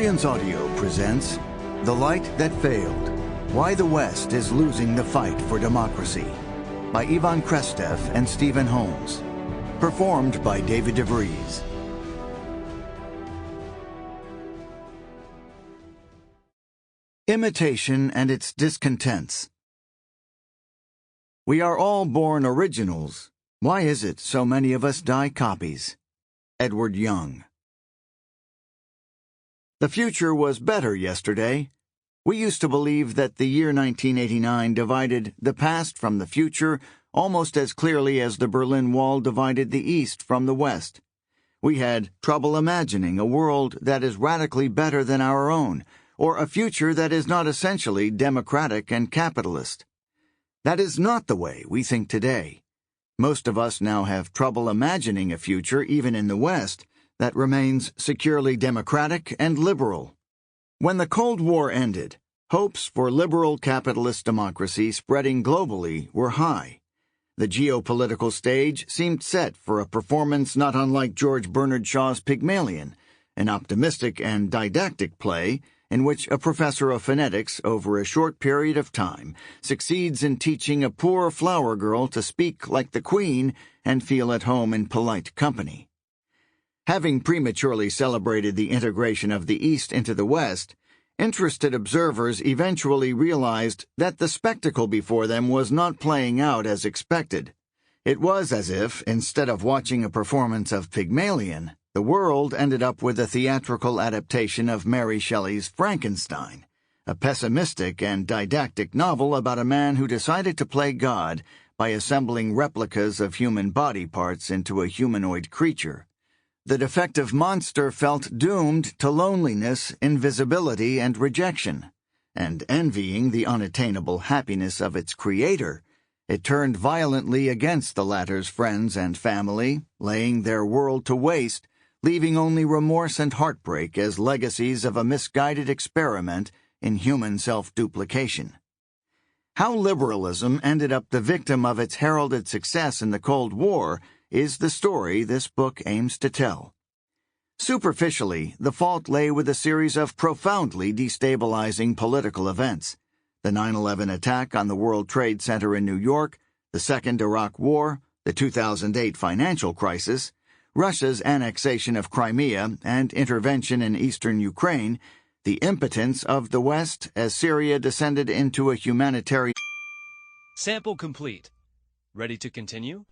Brilliance Audio presents The Light That Failed, Why the West is Losing the Fight for Democracy by Krastev and Stephen Holmes. Performed by David Vries. Imitation and its discontents. We are all born originals. Why is it so many of us die copies? Edward Young. The future was better yesterday. We used to believe that the year 1989 divided the past from the future almost as clearly as the Berlin Wall divided the East from the West. We had trouble imagining a world that is radically better than our own, or a future that is not essentially democratic and capitalist. That is not the way we think today. Most of us now have trouble imagining a future, even in the West, that remains securely democratic and liberal. When the Cold War ended, hopes for liberal capitalist democracy spreading globally were high. The geopolitical stage seemed set for a performance not unlike George Bernard Shaw's Pygmalion, an optimistic and didactic play in which a professor of phonetics over a short period of time succeeds in teaching a poor flower girl to speak like the Queen and feel at home in polite company. Having prematurely celebrated the integration of the East into the West, interested observers eventually realized that the spectacle before them was not playing out as expected. It was as if, instead of watching a performance of Pygmalion, the world ended up with a theatrical adaptation of Mary Shelley's Frankenstein, a pessimistic and didactic novel about a man who decided to play God by assembling replicas of human body parts into a humanoid creature. The defective monster felt doomed to loneliness, invisibility, and rejection, and envying the unattainable happiness of its creator, it turned violently against the latter's friends and family, laying their world to waste, leaving only remorse and heartbreak as legacies of a misguided experiment in human self-duplication. How liberalism ended up the victim of its heralded success in the Cold War is the story this book aims to tell. Superficially, the fault lay with a series of profoundly destabilizing political events: the 9/11 attack on the World Trade Center in New York, the Second Iraq War, the 2008 financial crisis, Russia's annexation of Crimea and intervention in eastern Ukraine, the impotence of the West as Syria descended into a humanitarian... Sample complete. Ready to continue?